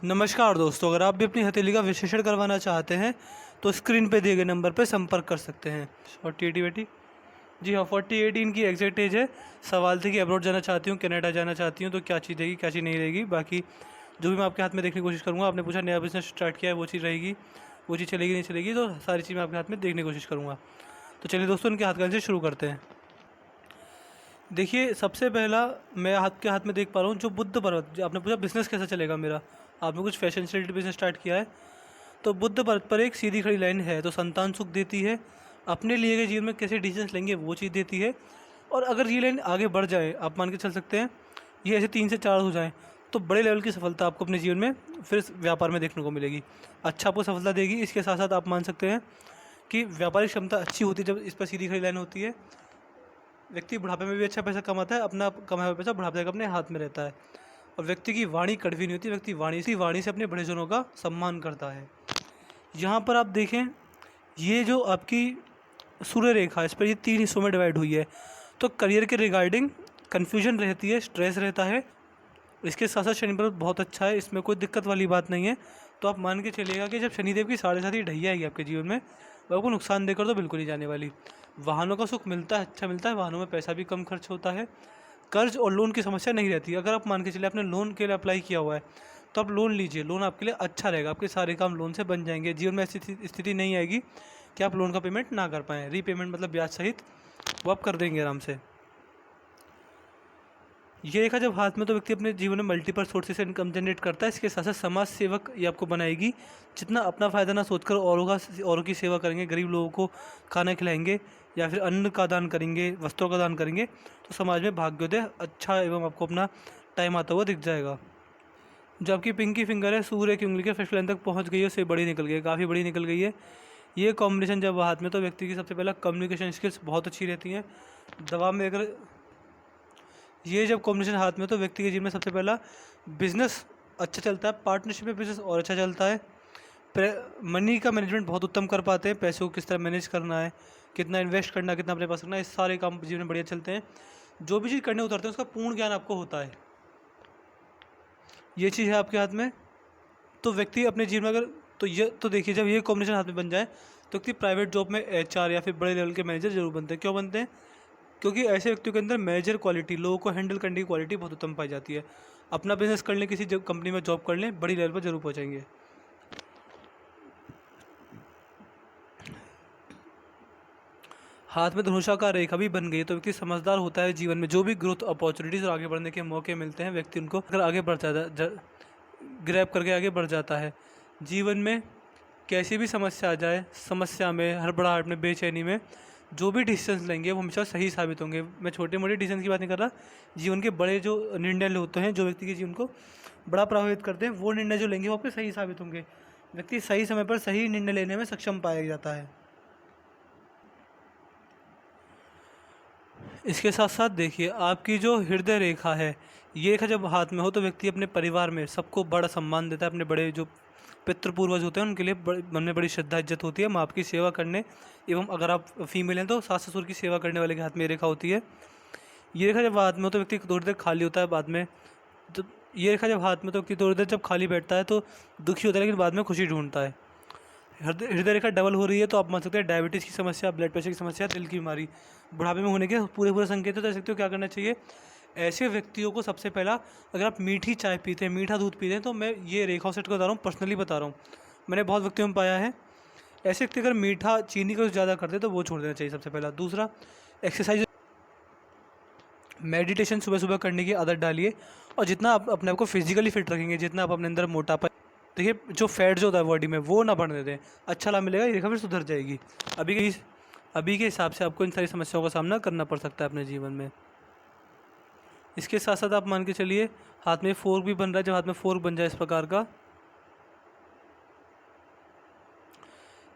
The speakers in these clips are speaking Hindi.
नमस्कार दोस्तों, अगर आप भी अपनी हथेली का विश्लेषण करवाना चाहते हैं तो स्क्रीन पे दिए गए नंबर पर संपर्क कर सकते हैं। 48 बेटी। जी हाँ, 48 इनकी एग्जैक्ट एज है। सवाल थे कि अब्रॉड जाना चाहती हूँ, कनाडा जाना चाहती हूँ, तो क्या चीज़ रहेगी क्या चीज़ नहीं रहेगी। बाकी जो भी मैं आपके हाथ में देखने की कोशिश करूँगा। आपने पूछा नया बिजनेस स्टार्ट किया है, वो चीज़ रहेगी, वो चीज़ चलेगी नहीं चलेगी, तो सारी चीज़ मैं आपके हाथ में देखने की कोशिश करूँगा। तो चलिए दोस्तों, उनके हाथ का से शुरू करते हैं। देखिए, सबसे पहला मैं हाथ में देख पा रहा हूँ जो बुद्ध पर्वत। जो आपने पूछा बिज़नेस कैसा चलेगा मेरा, आपने कुछ फैशन से रिलेटेड बिज़नेस स्टार्ट किया है, तो बुद्ध पर्वत पर एक सीधी खड़ी लाइन है, तो संतान सुख देती है, अपने लिए गए जीवन में कैसे डिसीजंस लेंगे वो चीज़ देती है। और अगर ये लाइन आगे बढ़ जाए, आप मान के चल सकते हैं ये ऐसे 3 से 4 हो जाएँ, तो बड़े लेवल की सफलता आपको अपने जीवन में फिर इस व्यापार में देखने को मिलेगी। अच्छा आपको सफलता देगी। इसके साथ साथ आप मान सकते हैं कि व्यापारिक क्षमता अच्छी होती है जब इस पर सीधी खड़ी लाइन होती है। व्यक्ति बुढ़ापे में भी अच्छा पैसा कमाता है, अपना कमाया हुआ पैसा बुढ़ापे तक अपने हाथ में रहता है। और व्यक्ति की वाणी कड़वी नहीं होती, व्यक्ति वाणी से अपने बड़ेजनों का सम्मान करता है। यहाँ पर आप देखें, ये जो आपकी सूर्य रेखा है, इस पर ये 3 हिस्सों में डिवाइड हुई है। तो करियर के रिगार्डिंग कन्फ्यूजन रहती है, स्ट्रेस रहता है। इसके साथ साथ शनि पर्वत बहुत अच्छा है, इसमें कोई दिक्कत वाली बात नहीं है। तो आप मान के चलिएगा कि जब शनिदेव की 7.5 ढैया आएगी आपके जीवन में, वह आपको नुकसान देकर तो बिल्कुल नहीं जाने वाली। वाहनों का सुख मिलता है, अच्छा मिलता है, वाहनों में पैसा भी कम खर्च होता है। कर्ज और लोन की समस्या नहीं रहती। अगर आप मान के चलिए आपने लोन के लिए अप्लाई किया हुआ है, तो आप लोन लीजिए, लोन आपके लिए अच्छा रहेगा, आपके सारे काम लोन से बन जाएंगे। जीवन में ऐसी स्थिति नहीं आएगी कि आप लोन का पेमेंट ना कर पाएँ। रीपेमेंट मतलब ब्याज सहित वो आप कर देंगे आराम से। ये रेखा जब हाथ में, तो व्यक्ति अपने जीवन में मल्टीपल सोर्सेस से इनकम जनरेट करता है। इसके साथ साथ समाज सेवक ये आपको बनाएगी। जितना अपना फ़ायदा ना सोचकर औरों की सेवा करेंगे, गरीब लोगों को खाना खिलाएंगे या फिर अन्न का दान करेंगे, वस्त्रों का दान करेंगे, तो समाज में भाग्योदय अच्छा एवं आपको अपना टाइम आता हुआ दिख जाएगा। जो आपकी पिंकी फिंगर है, सूर्य की उंगली के फर्स्ट लाइन तक पहुँच गई है, उससे बड़ी निकल गई है, काफ़ी बड़ी निकल गई है। ये कॉम्बिनेशन जब हाथ में, तो व्यक्ति की सबसे पहला कम्युनिकेशन स्किल्स बहुत अच्छी रहती हैं। दवा में अगर ये जब कॉम्बिनेशन हाथ में, तो व्यक्ति के जीवन में सबसे पहला बिजनेस अच्छा चलता है, पार्टनरशिप में बिजनेस और अच्छा चलता है। मनी का मैनेजमेंट बहुत उत्तम कर पाते हैं, पैसे को किस तरह मैनेज करना है, कितना इन्वेस्ट करना है, कितना अपने पास रखना है, इस सारे काम जीवन में बढ़िया चलते हैं। जो भी चीज़ करने उतरते हैं उसका पूर्ण ज्ञान आपको होता है। ये चीज़ है आपके हाथ में। तो व्यक्ति अपने जीवन में अगर, तो ये तो देखिए, जब ये कॉम्बिनेशन हाथ में बन जाए, तो व्यक्ति प्राइवेट जॉब में HR या फिर बड़े लेवल के मैनेजर जरूर बनते हैं। क्यों बनते हैं? क्योंकि ऐसे व्यक्तियों के अंदर मैनेजर क्वालिटी, लोगों को हैंडल करने की क्वालिटी बहुत उत्तम पाई जाती है। अपना बिजनेस कर लें, किसी कंपनी में जॉब कर लें, बड़ी लेवल पर जरूर पहुंचेंगे। हाथ में धनुषाकार रेखा भी बन गई, तो व्यक्ति समझदार होता है। जीवन में जो भी ग्रोथ अपॉर्चुनिटीज़ और आगे बढ़ने के मौके मिलते हैं, व्यक्ति उनको अगर आगे बढ़ जाता, ग्रैब करके आगे बढ़ जाता है। जीवन में कैसी भी समस्या आ जाए, समस्या में, हड़बड़ाहट में, बेचैनी में, जो भी डिसीजंस लेंगे वो हमेशा सही साबित होंगे। मैं छोटे मोटे डिसीजन की बात नहीं कर रहा, जीवन के बड़े जो निर्णय होते हैं, जो व्यक्ति के जीवन को बड़ा प्रभावित करते हैं, वो निर्णय जो लेंगे वो आपके सही साबित होंगे। व्यक्ति सही समय पर सही निर्णय लेने में सक्षम पाया जाता है। इसके साथ साथ देखिए, आपकी जो हृदय रेखा है, ये रेखा जब हाथ में हो, तो व्यक्ति अपने परिवार में सबको बड़ा सम्मान देता है। अपने बड़े जो पितृपूर्वज होते हैं उनके लिए मन में बड़ी श्रद्धा इज्जत होती है। माँ की सेवा करने, एवं अगर आप फीमेल हैं तो सास ससुर की सेवा करने वाले के हाथ में ये रेखा होती है। ये रेखा जब हाथ में हो, तो व्यक्ति थोड़ी देर खाली होता है, बाद में जब ये रेखा जब हाथ में, तो व्यक्ति थोड़ी देर जब खाली बैठता है तो दुखी होता है, लेकिन बाद में खुशी ढूंढता है। हृदय रेखा डबल हो रही है, तो आप मान सकते हैं डायबिटीज़ की समस्या, ब्लड प्रेशर की समस्या, दिल की बीमारी, बुढ़ापे में होने के पूरे संकेत तो सकते हो। क्या करना चाहिए ऐसे व्यक्तियों को? सबसे पहला, अगर आप मीठी चाय पीते हैं, मीठा दूध पीते हैं, तो मैं ये रेखा सेट बता रहा हूँ, पर्सनली बता रहा हूँ, मैंने बहुत व्यक्तियों में पाया है। ऐसे व्यक्ति अगर मीठा चीनी का ज़्यादा करते हैं तो वो छोड़ देना चाहिए सबसे पहला। दूसरा, एक्सरसाइज, मेडिटेशन सुबह सुबह करने की आदत डालिए। और जितना आप अपने आप को फिजिकली फिट रखेंगे, जितना आप अपने अंदर मोटापा, देखिए जो फैट जो होता है बॉडी में, वो ना बढ़ने दें, अच्छा लाभ मिलेगा, ये रेखा फिर सुधर जाएगी। अभी के हिसाब से आपको इन सारी समस्याओं का सामना करना पड़ सकता है अपने जीवन में। इसके साथ साथ आप मान के चलिए, हाथ में फोर्क भी बन रहा है। जब हाथ में फोर्क बन जाए इस प्रकार का,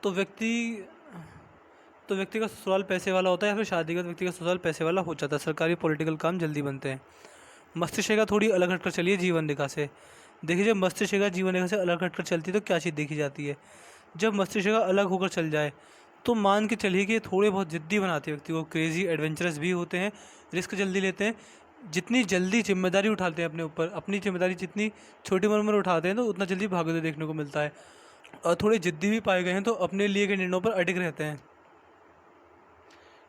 तो व्यक्ति का ससुराल पैसे वाला होता है, या फिर शादीगत व्यक्ति का ससुराल पैसे वाला हो जाता है। सरकारी पॉलिटिकल काम जल्दी बनते हैं। मस्तिष्क रेखा थोड़ी अलग हटकर चलिए जीवन रेखा से। देखिए, जब मस्तिष्क रेखा जीवन रेखा से अलग हटकर चलती है तो क्या चीज़ देखी जाती है? जब मस्तिष्क रेखा अलग होकर चल जाए, तो मान के चलिए कि थोड़े बहुत ज़िद्दी बनाते हैं व्यक्ति को, क्रेजी एडवेंचरस भी होते हैं, रिस्क जल्दी लेते हैं। जितनी जल्दी जिम्मेदारी उठाते हैं अपने ऊपर, अपनी जिम्मेदारी जितनी छोटी उम्र में उठाते हैं तो उतना जल्दी भागते देखने को मिलता है। और थोड़े जिद्दी भी पाए गए हैं तो अपने लिए के निर्णयों पर अडिग रहते हैं।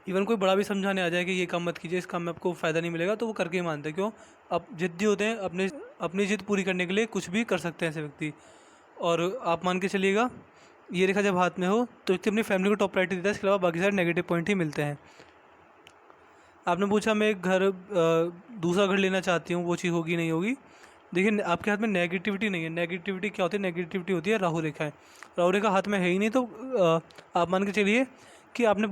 इवन कोई बड़ा भी समझाने आ जाए कि ये काम मत कीजिए, इस काम में आपको फ़ायदा नहीं मिलेगा, तो वो करके ही मानते हैं। क्यों? अब जिद्दी होते हैं, अपने अपनी जिद पूरी करने के लिए कुछ भी कर सकते हैं ऐसे व्यक्ति। और आप मान के चलिएगा, ये रेखा जब हाथ में हो तो व्यक्ति अपनी फैमिली को टॉप प्रायोरिटी देता है, इसके अलावा बाकी सारे नेगेटिव पॉइंट ही मिलते हैं। आपने पूछा मैं एक घर दूसरा घर लेना चाहती हूँ, वो चीज़ होगी नहीं होगी। देखिए आपके हाथ में नेगेटिविटी नहीं है। नेगेटिविटी क्या होती है? नेगेटिविटी होती है राहु रेखा है। राहु रेखा हाथ में है ही नहीं, तो आप मान के चलिए कि आपने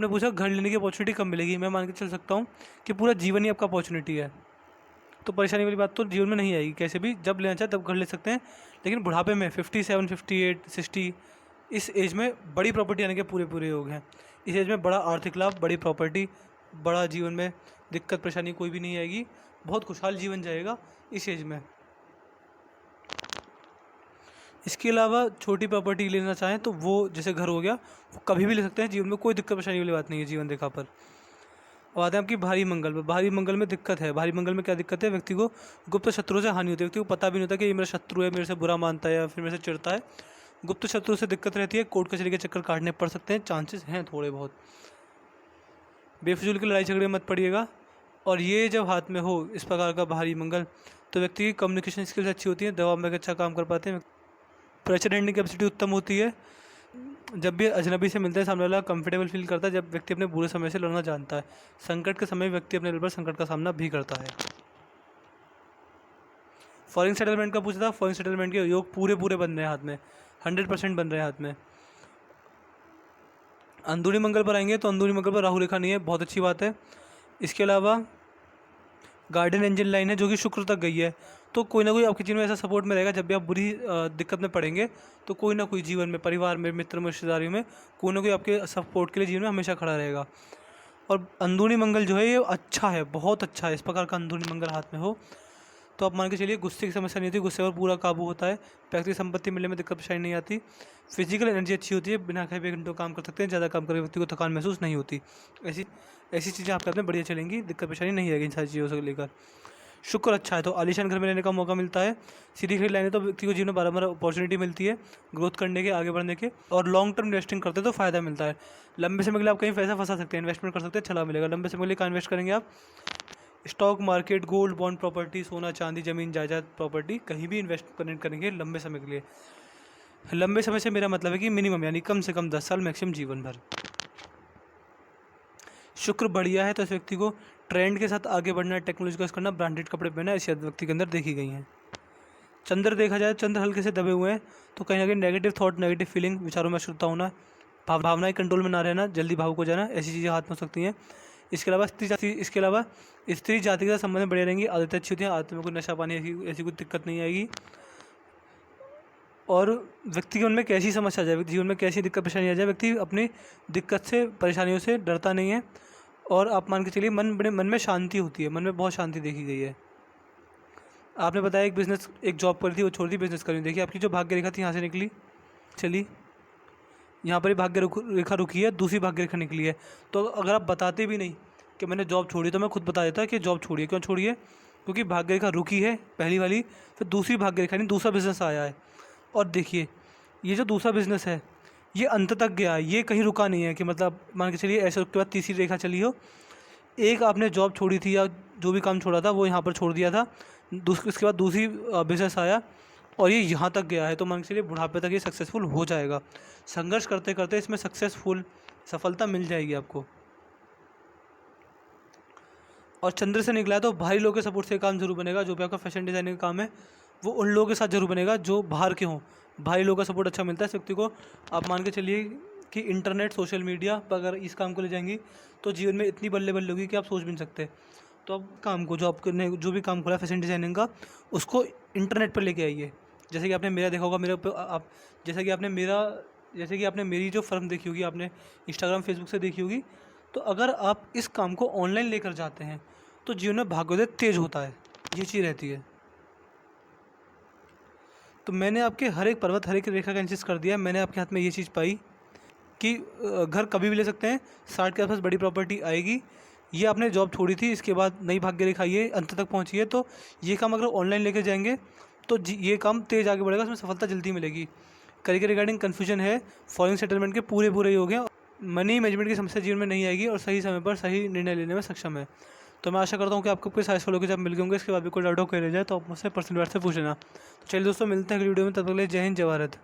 पूछा घर लेने की अपॉर्चुनिटी कब मिलेगी। मैं मान के चल सकता हूँ कि पूरा जीवन ही आपका अपॉर्चुनिटी है, तो परेशानी वाली बात तो जीवन में नहीं आएगी। कैसे भी जब लेना चाहे तब घर ले सकते हैं, लेकिन बुढ़ापे में 57, 58, 60 इस एज में बड़ी प्रॉपर्टी आने के पूरे योग हैं। इस एज में बड़ा आर्थिक लाभ, बड़ी प्रॉपर्टी, बड़ा जीवन में दिक्कत परेशानी कोई भी नहीं आएगी, बहुत खुशहाल जीवन जाएगा इस एज में। इसके अलावा छोटी प्रॉपर्टी लेना चाहें तो वो जैसे घर हो गया, वो कभी भी ले सकते हैं, जीवन में कोई दिक्कत परेशानी वाली बात नहीं है जीवन रेखा पर। अब आते हैं आपकी भारी मंगल पर। भारी मंगल में दिक्कत है। भारी मंगल में क्या दिक्कत है? व्यक्ति को गुप्त शत्रुओं से हानि होती है। व्यक्ति को पता भी नहीं होता कि ये मेरा शत्रु है, मेरे से बुरा मानता है या फिर मेरे से चिढ़ता है। गुप्त शत्रु से दिक्कत रहती है, कोर्ट कचहरी के चक्कर काटने पड़ सकते हैं, चांसेस हैं थोड़े बहुत। बेफिजूल की लड़ाई झगड़े में मत पड़िएगा। और ये जब हाथ में हो इस प्रकार का भारी मंगल, तो व्यक्ति की कम्युनिकेशन स्किल्स अच्छी होती हैं, दबाव में अच्छा काम कर पाते हैं, प्रेशर हैंडलिंग कैपेसिटी उत्तम होती है। जब भी अजनबी से मिलते हैं सामने वाला कंफर्टेबल फील करता है, जब व्यक्ति अपने बुरे समय से लड़ना जानता है। संकट के समय व्यक्ति अपने लेवल पर संकट का सामना भी करता है। फॉरेन सेटलमेंट का पूछा था। फॉरेन सेटलमेंट के योग पूरे बन रहे हैं हाथ में, 100% बन रहे हैं हाथ में। अंदरूनी मंगल पर आएंगे तो अंदरूनी मंगल पर राहु रेखा नहीं है, बहुत अच्छी बात है। इसके अलावा गार्डन एंजल लाइन है जो कि शुक्र तक गई है, तो कोई ना कोई आपके जीवन में ऐसा सपोर्ट में रहेगा। जब भी आप बुरी दिक्कत में पड़ेंगे तो कोई ना कोई जीवन में, परिवार में, मित्र में, रिश्तेदारियों में कोई ना कोई आपके सपोर्ट के लिए जीवन में हमेशा खड़ा रहेगा। और अंदरूनी मंगल जो है ये अच्छा है, बहुत अच्छा है। इस प्रकार का अंदरूनी मंगल हाथ में हो तो आप मान के चलिए गुस्से की समस्या नहीं होती, गुस्से पर पूरा काबू होता है, व्यक्ति संपत्ति मिलने में दिक्कत परेशानी नहीं आती, फिजिकल एनर्जी अच्छी होती है, बिना खाए 2 घंटों काम कर सकते हैं, ज़्यादा काम करके व्यक्ति को थकान महसूस नहीं होती। ऐसी चीज़ें आपके हाथ में बढ़िया चलेंगी, दिक्कत परेशानी नहीं आएगी इन सारी चीज़ों से लेकर। शुक्र अच्छा है तो आलीशान घर में रहने का मौका मिलता है। सीधी खड़ी लाइन है तो व्यक्ति को जीवन में बार अपॉर्चुनिटी मिलती है ग्रोथ करने के, आगे बढ़ने के। और लॉन्ग टर्म इन्वेस्टिंग करते हैं तो फ़ायदा मिलता है। लंबे समय के लिए आप कहीं पैसा फंसा सकते हैं, इन्वेस्टमेंट कर सकते हैं, अच्छा लाभ मिलेगा। लंबे समय के लिए कहाँ इन्वेस्ट करेंगे आप? Stock market, gold, bond, property, सोना चांदी, जमीन जायदाद, प्रॉपर्टी, कहीं भी इन्वेस्टमेंट करेंगे लंबे समय के लिए। लंबे समय से मेरा मतलब है कि मिनिमम यानी कम से कम 10 साल, मैक्सिमम जीवन भर। शुक्र बढ़िया है तो इस व्यक्ति को ट्रेंड के साथ आगे बढ़ना, टेक्नोलॉजी का यूज़ करना, ब्रांडेड कपड़े पहनना, इस व्यक्ति के अंदर देखी गई हैं। चंद्र देखा जाए, चंद्र हल्के से दबे हुए हैं, तो कहीं ना कहीं नेगेटिव थॉट, नेगेटिव फीलिंग, विचारों में अशुद्धता होना, भावनाएं कंट्रोल में ना रहना, जल्दी भावुक हो जाना, ऐसी चीज़ें हाथ में हो सकती हैं। इसके अलावा स्त्री जाति के साथ संबंध बढ़िया रहेंगी, आदतें अच्छी होती हैं, आदतों में कोई नशा पानी ऐसी कोई दिक्कत नहीं आएगी। और व्यक्ति के मन में कैसी समस्या आ जाए, जीवन में कैसी दिक्कत परेशानी आ जाए, व्यक्ति अपनी दिक्कत से, परेशानियों से डरता नहीं है। और आप मान के चलिए मन में शांति होती है, मन में बहुत शांति देखी गई है। आपने बताया एक जॉब करी थी, वो छोड़ दी, बिजनेस करी। देखिए आपकी जो भाग्य रेखा थी यहाँ से निकली, चली यहाँ पर ही भाग्य रेखा रुकी है, दूसरी भाग्य रेखा निकली है। तो अगर आप बताते भी नहीं कि मैंने जॉब छोड़ी, तो मैं खुद बता देता कि जॉब छोड़ी है। क्यों छोड़ी है? क्योंकि भाग्य रेखा रुकी है पहली वाली, फिर दूसरी भाग्य रेखा नहीं, दूसरा बिजनेस आया है। और देखिए ये जो दूसरा बिजनेस है ये अंत तक गया है, ये कहीं रुका नहीं है कि मतलब मान के चलिए ऐसे उसके बाद तीसरी रेखा चली हो। एक आपने जॉब छोड़ी थी या जो भी काम छोड़ा था वो यहाँ पर छोड़ दिया था, उसके बाद दूसरी बिजनेस आया और ये यहाँ तक गया है, तो मान के चलिए बुढ़ापे तक ये सक्सेसफुल हो जाएगा। संघर्ष करते करते इसमें सफलता मिल जाएगी आपको। और चंद्र से निकला है तो भारी लोगों के सपोर्ट से काम जरूर बनेगा। जो भी आपका फैशन डिज़ाइनिंग का काम है वो उन लोगों के साथ जरूर बनेगा जो बाहर के हों। भारी लोगों का सपोर्ट अच्छा मिलता है इस व्यक्ति को। आप मान के चलिए कि इंटरनेट, सोशल मीडिया पर अगर इस काम को ले जाएंगी तो जीवन में इतनी बल्ले बल्ले होगी कि आप सोच भी नहीं सकते। तो आप काम को, जो भी काम खोला फैशन डिज़ाइनिंग का, उसको इंटरनेट पर लेके आइए। जैसे कि आपने मेरा देखा होगा, जैसे कि आपने मेरी जो फर्म देखी होगी, आपने इंस्टाग्राम, फेसबुक से देखी होगी। तो अगर आप इस काम को ऑनलाइन लेकर जाते हैं तो जीवन में भाग्योदय तेज होता है, ये चीज़ रहती है। तो मैंने आपके हर एक पर्वत, हर एक रेखा का एनालिसिस कर दिया है। मैंने आपके हाथ में ये चीज़ पाई कि घर कभी भी ले सकते हैं, 60 के आसपास बड़ी प्रॉपर्टी आएगी। ये आपने जॉब छोड़ी थी, इसके बाद नई भाग्य रेखा ये अंत तक पहुँची है, तो ये काम अगर ऑनलाइन लेके जाएंगे तो ये काम तेज़ आगे बढ़ेगा, उसमें सफलता जल्दी मिलेगी। करियर के रिगार्डिंग कन्फ्यूजन है, फॉरेन सेटलमेंट के पूरे पूरे योग हैं, मनी मैनेजमेंट की समस्या जीवन में नहीं आएगी और सही समय पर सही निर्णय लेने में सक्षम है। तो मैं आशा करता हूँ कि आपको कोई साइज फॉलो के जब मिल गए होंगे, इसके बाद भी कोई डाउट हो रह जाए तो आप मुझसे पर्सनल बात से पूछ लेना। तो चलिए दोस्तों, मिलते हैं अगली वीडियो में, तब तक के लिए जय हिंद जय भारत।